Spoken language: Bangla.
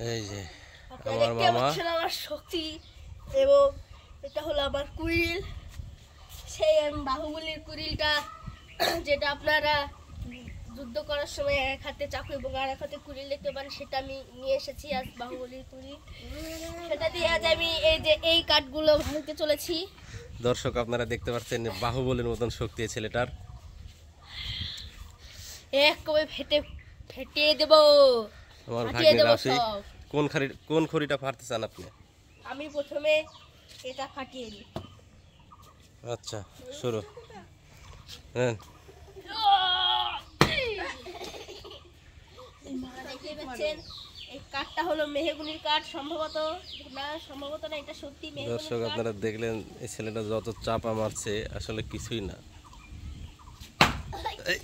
এই যে আপনারা আমার দেখতে মামা পাচ্ছেন আমার শক্তি, এবং এটা হলো আমার কুড়িল, সেই বাহুবলীর কুড়িলটা যেটা আপনারা যুদ্ধ করার সময় এক হাতে চাকু এবং আর এক হাতে কুড়িল দেখতে পান, সেটা আমি নিয়ে এসেছি আজ, বাহুবলীর কুড়িল। সেটা দিয়ে আজ আমি এই যে এই কাঠগুলো ভাঙতে চলেছি। দর্শক আপনারা দেখতে পাচ্ছেন বাহুবলীর মতন শক্তি এই ছেলেটার। এক কবে ফেটিয়ে দেবো, আমার ফাটিয়ে ভাগ্নে দেবো রাশি। সব। কোন খড়িটা ফাটতে চান আপনি? আমি প্রথমে এটা ফাটিয়ে দিই। আচ্ছা শুরু। হ্যাঁ দেখতে পাচ্ছেন এই কাঠটা হলো মেহগুনির কাঠ, সম্ভবত না, সম্ভবত না, এটা সত্যি দর্শক মেহগুনির কাঠ। আপনারা দেখলেন এই ছেলেটা যত চাপা মারছে আসলে কিছুই না। এই